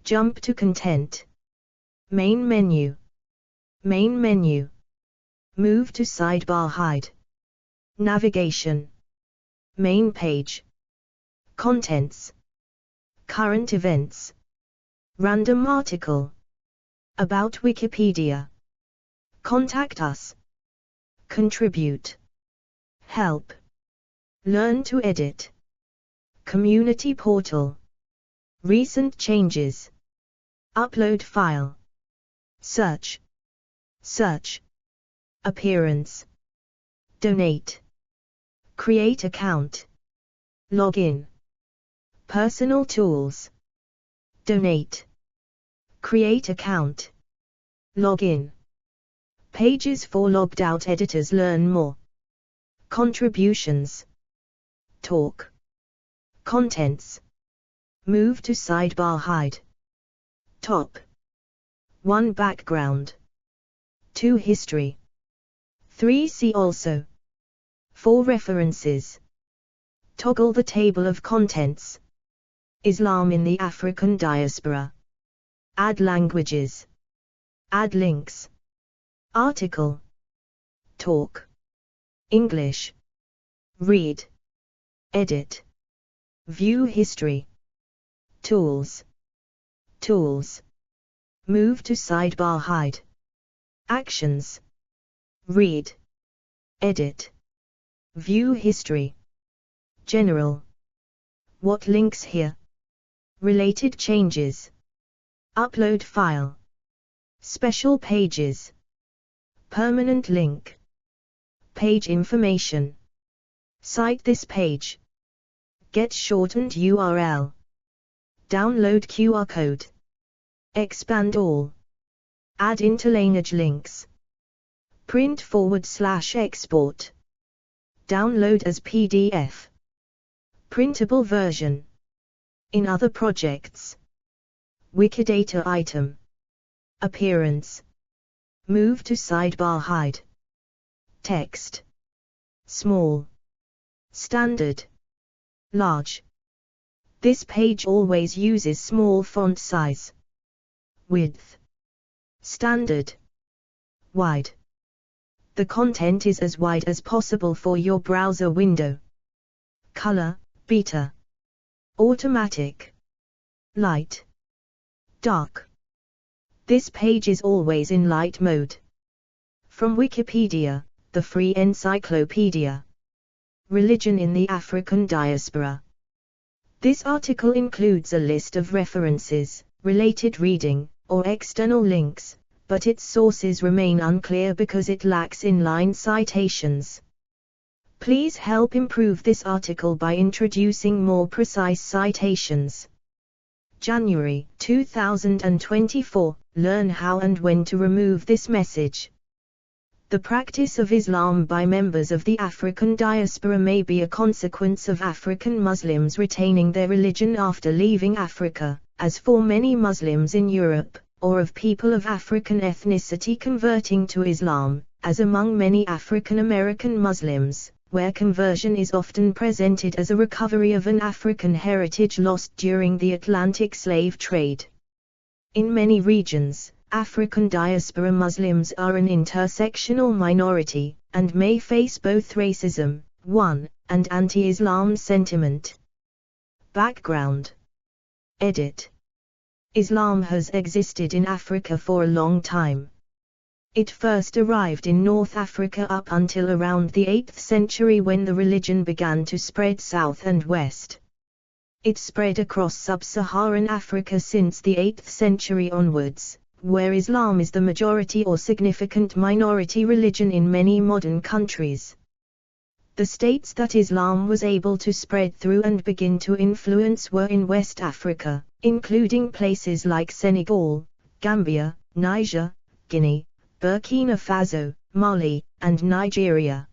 Jump to content. Main menu. Main menu. Move to sidebar hide. Navigation. Main page. Contents. Current events. Random article. About Wikipedia. Contact us. Contribute. Help. Learn to edit. Community portal. Recent changes. Upload file. Search. Search. Appearance. Donate. Create account. Login. Personal tools. Donate. Create account. Login. Pages for logged out editors. Learn more. Contributions. Talk. Contents. Move to sidebar hide. Top. 1 Background. 2 History. 3 See also. 4 References. Toggle the table of contents. Islam in the African diaspora. Add languages. Add links. Article. Talk. English. Read. Edit. View history. Tools. Tools. Move to sidebar hide. Actions. Read. Edit. View history. General. What links here? Related changes. Upload file. Special pages. Permanent link. Page information. Cite this page. Get shortened URL. Download QR code. Expand all. Add interlineage links. Print /export. Download as PDF. Printable version. In other projects. Wikidata item. Appearance. Move to sidebar hide. Text. Small. Standard. Large. This page always uses small font size. Width. Standard. Wide. The content is as wide as possible for your browser window. Color, beta. Automatic. Light. Dark. This page is always in light mode. From Wikipedia, the free encyclopedia. Religion in the African diaspora. This article includes a list of references, related reading, or external links, but its sources remain unclear because it lacks inline citations. Please help improve this article by introducing more precise citations. January 2024, learn how and when to remove this message. The practice of Islam by members of the African diaspora may be a consequence of African Muslims retaining their religion after leaving Africa, as for many Muslims in Europe, or of people of African ethnicity converting to Islam, as among many African American Muslims, where conversion is often presented as a recovery of an African heritage lost during the Atlantic slave trade. In many regions, African diaspora Muslims are an intersectional minority, and may face both racism, and anti-Islam sentiment. Background. Edit. Islam has existed in Africa for a long time. It first arrived in North Africa up until around the 8th century when the religion began to spread south and west. It spread across sub-Saharan Africa since the 8th century onwards, where Islam is the majority or significant minority religion in many modern countries. The states that Islam was able to spread through and begin to influence were in West Africa, including places like Senegal, Gambia, Niger, Guinea, Burkina Faso, Mali, and Nigeria.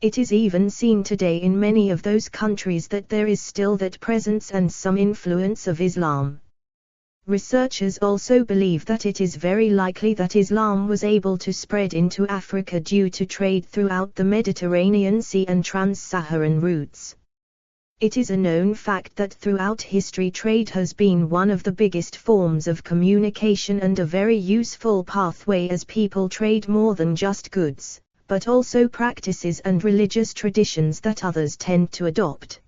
It is even seen today in many of those countries that there is still that presence and some influence of Islam. Researchers also believe that it is very likely that Islam was able to spread into Africa due to trade throughout the Mediterranean Sea and trans-Saharan routes. It is a known fact that throughout history trade has been one of the biggest forms of communication and a very useful pathway, as people trade more than just goods, but also practices and religious traditions that others tend to adopt.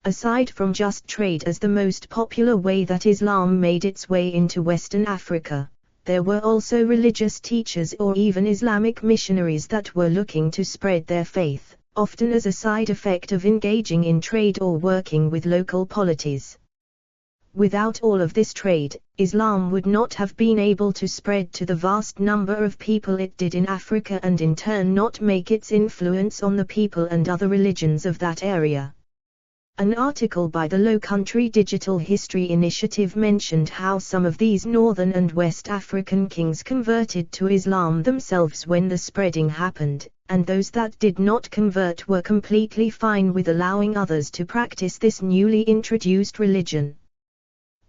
Aside from just trade as the most popular way that Islam made its way into Western Africa, there were also religious teachers or even Islamic missionaries that were looking to spread their faith, often as a side effect of engaging in trade or working with local polities. Without all of this trade, Islam would not have been able to spread to the vast number of people it did in Africa, and in turn not make its influence on the people and other religions of that area. An article by the Low Country Digital History Initiative mentioned how some of these northern and West African kings converted to Islam themselves when the spreading happened, and those that did not convert were completely fine with allowing others to practice this newly introduced religion.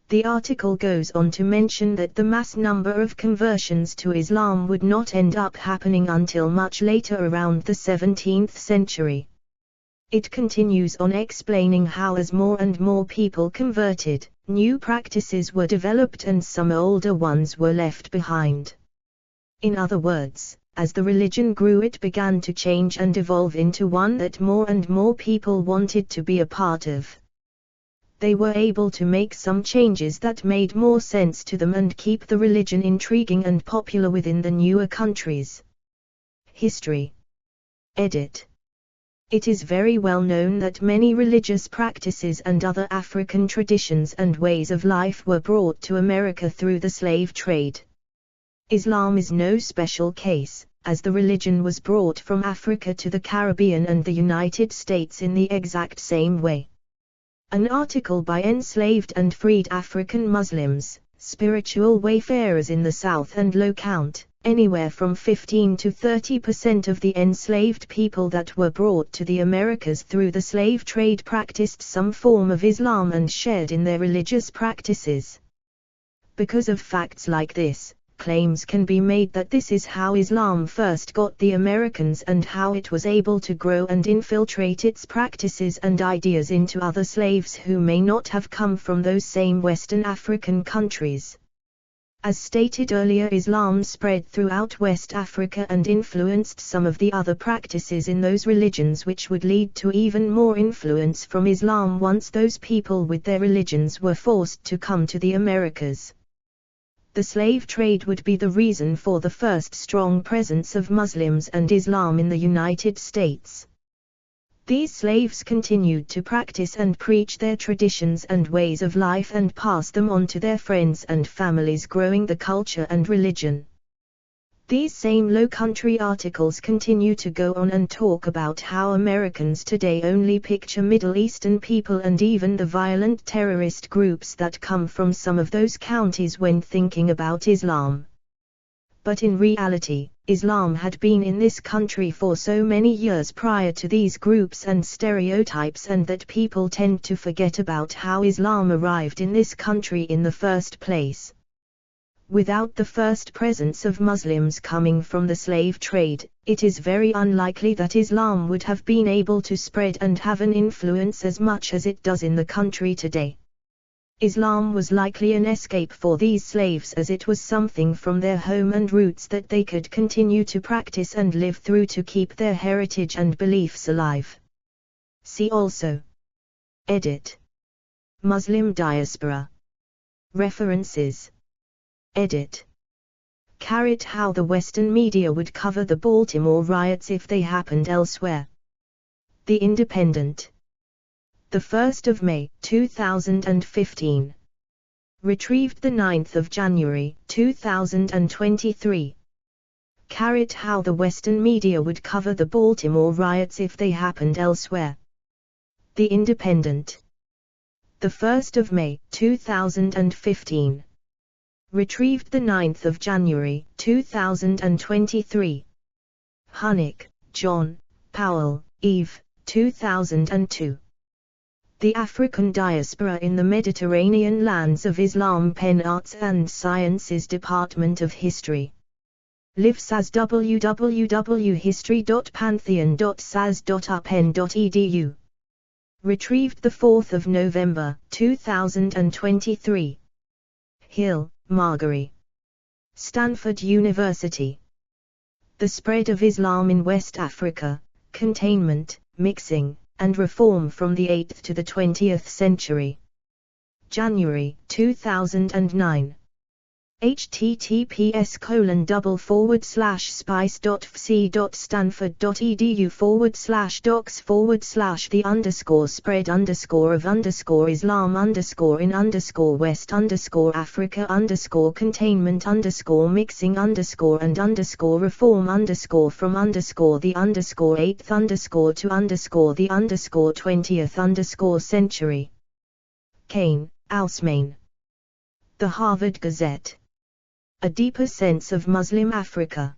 The article goes on to mention that the mass number of conversions to Islam would not end up happening until much later, around the 17th century. It continues on explaining how as more and more people converted, new practices were developed and some older ones were left behind. In other words, as the religion grew, it began to change and evolve into one that more and more people wanted to be a part of. They were able to make some changes that made more sense to them and keep the religion intriguing and popular within the newer countries. History. Edit. It is very well known that many religious practices and other African traditions and ways of life were brought to America through the slave trade. Islam is no special case, as the religion was brought from Africa to the Caribbean and the United States in the exact same way. An article by Enslaved and Freed African Muslims, Spiritual Wayfarers in the South and Low Count, anywhere from 15 to 30% of the enslaved people that were brought to the Americas through the slave trade practiced some form of Islam and shared in their religious practices. Because of facts like this, claims can be made that this is how Islam first got the Americans and how it was able to grow and infiltrate its practices and ideas into other slaves who may not have come from those same Western African countries. As stated earlier, Islam spread throughout West Africa and influenced some of the other practices in those religions, which would lead to even more influence from Islam once those people with their religions were forced to come to the Americas. The slave trade would be the reason for the first strong presence of Muslims and Islam in the United States. These slaves continued to practice and preach their traditions and ways of life and pass them on to their friends and families, growing the culture and religion. These same Low Country articles continue to go on and talk about how Americans today only picture Middle Eastern people and even the violent terrorist groups that come from some of those counties when thinking about Islam. But in reality, Islam had been in this country for so many years prior to these groups and stereotypes, and that people tend to forget about how Islam arrived in this country in the first place. Without the first presence of Muslims coming from the slave trade, it is very unlikely that Islam would have been able to spread and have an influence as much as it does in the country today. Islam was likely an escape for these slaves, as it was something from their home and roots that they could continue to practice and live through to keep their heritage and beliefs alive. See also. Edit. Muslim diaspora. References. Edit. How the Western media would cover the Baltimore riots if they happened elsewhere. The Independent. The 1st of May, 2015. Retrieved the 9th of January, 2023. How the Western media would cover the Baltimore riots if they happened elsewhere. The Independent. The 1st of May, 2015. Retrieved the 9th of January, 2023. Hunnick, John, Powell, Eve, 2002. The African Diaspora in the Mediterranean Lands of Islam, Penn Arts and Sciences Department of History. Livsas www.history.pantheon.sas.upenn.edu Retrieved 4 November 2023. Hill, Margery. Stanford University. The Spread of Islam in West Africa, Containment, Mixing, and Reform from the 8th to the 20th Century. January 2009. https://spice.fc.stanford.edu/docs/the_spread_the_score_and_score is_the_score_the_score_mixing_the_8th_century. Kane, Alsmain. The Harvard Gazette. A Deeper Sense of Muslim Africa.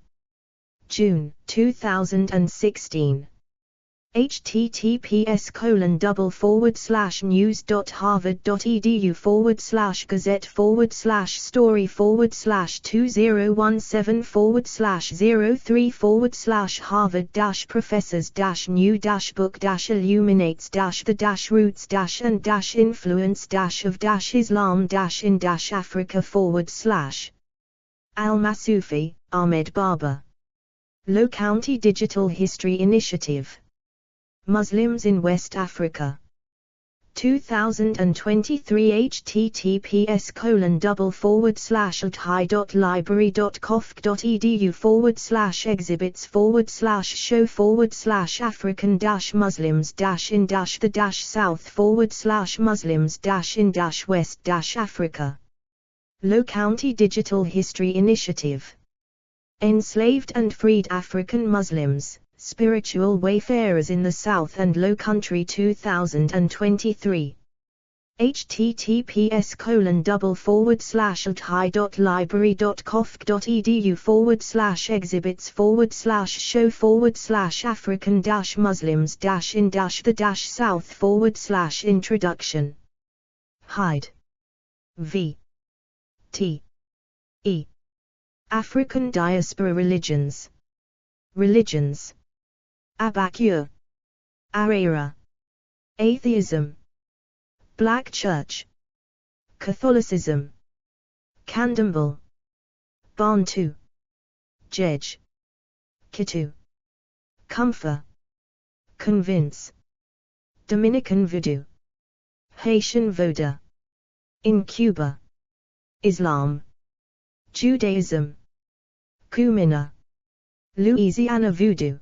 June 2016. https://news.harvard.edu/gazette/story/food/story/harvard-professors-new-book-illuminates-the-roots and-influence of-Islam-in-Africa. Al-Masufi, Ahmed Baba. Low-County Digital History Initiative. Muslims in West Africa. 2023 https://high.library.conf.edu/exhibits/African-Muslims-in-West-Africa. Low-County Digital History Initiative. Enslaved and Freed African Muslims, Spiritual Wayfarers in the South and Low Country 2023. https://high.library.conf.edu/exhibits/show/the-south/introduction. Hyde. V. T. E. African Diaspora Religions. Religions. Abakure. Arera. Atheism. Black Church. Catholicism. Candomblé. Bantu. Jej. Kitu. Comfort. Convince. Dominican Voodoo. Haitian Vodou. In Cuba. Islam. Judaism. Kumina. Louisiana Voodoo.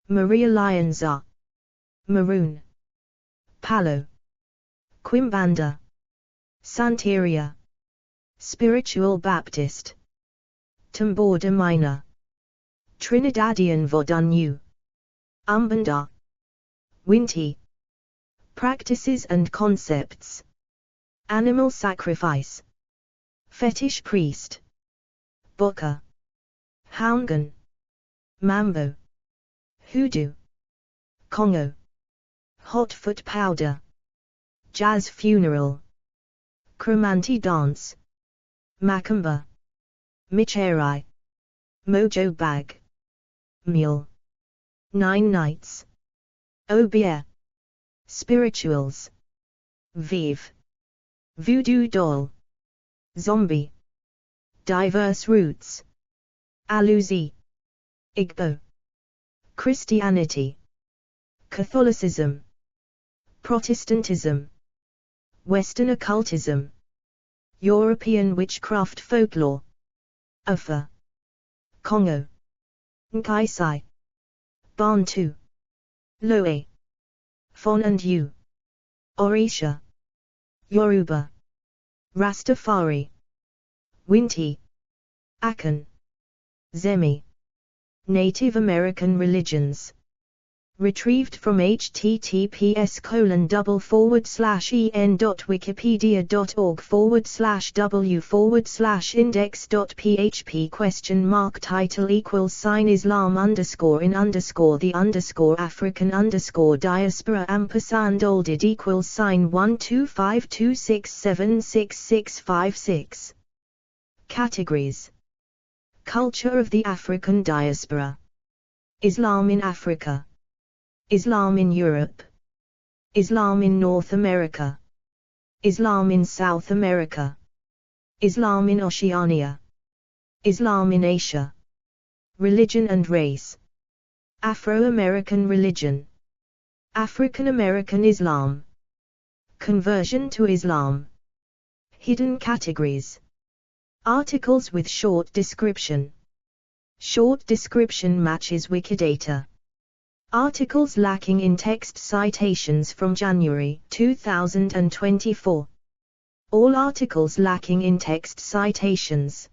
Maria Lyonza. Maroon. Palo. Quimbanda. Santeria. Spiritual Baptist. Tambor de Mina. Trinidadian Vodunyu. Umbanda. Winti. Practices and concepts. Animal sacrifice. Fetish priest. Boka. Houngan. Mambo. Hoodoo. Congo. Hot foot powder. Jazz funeral. Cromanti dance. Macumba. Micherai. Mojo bag. Mule. 9 nights. Obia. Spirituals. Vive. Voodoo doll. Zombie. Diverse roots. Aluzi. Igbo. Christianity. Catholicism. Protestantism. Western occultism. European witchcraft folklore. Afa. Congo. Nkaisai. Bantu. Loe. Fon and Yu. Orisha. Yoruba. Rastafari. Winti. Akan. Zemi. Native American religions. Retrieved from https://en.wikipedia.org/w/index.php title =$=African_diaspora=12526766656. Categories. Culture of the African diaspora. Islam in Africa. Islam in Europe. Islam in North America. Islam in South America. Islam in Oceania. Islam in Asia. Religion and race. Afro-American religion. African American Islam. Conversion to Islam. Hidden categories. Articles with short description. Short description matches Wikidata. Articles lacking in-text citations from January 2024. All articles lacking in-text citations.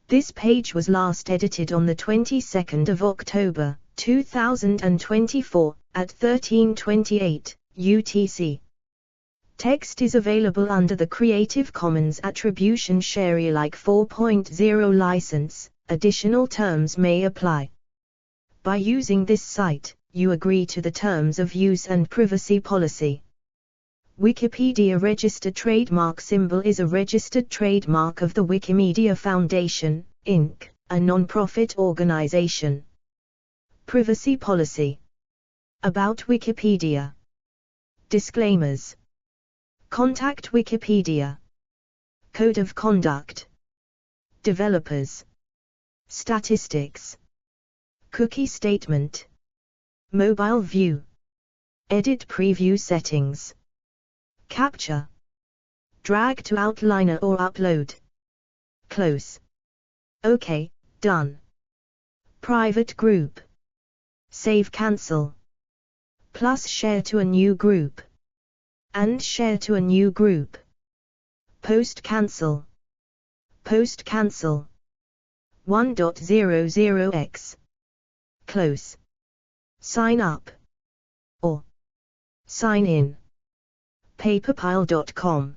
This page was last edited on the 22nd of October 2024 at 13:28 UTC. Text is available under the Creative Commons Attribution Share Alike 4.0 license. Additional terms may apply. By using this site, you agree to the terms of use and privacy policy. Wikipedia registered trademark symbol is a registered trademark of the Wikimedia Foundation, Inc., a non-profit organization. Privacy policy. About Wikipedia. Disclaimers. Contact Wikipedia. Code of conduct. Developers. Statistics. Cookie statement. Mobile view. Edit preview settings. Capture. Drag to outliner or upload. Close. OK, done. Private group. Save cancel. Plus share to a new group. And share to a new group. Post cancel. Post cancel. 1.00x. Close. Sign up. Or sign in. Paperpile.com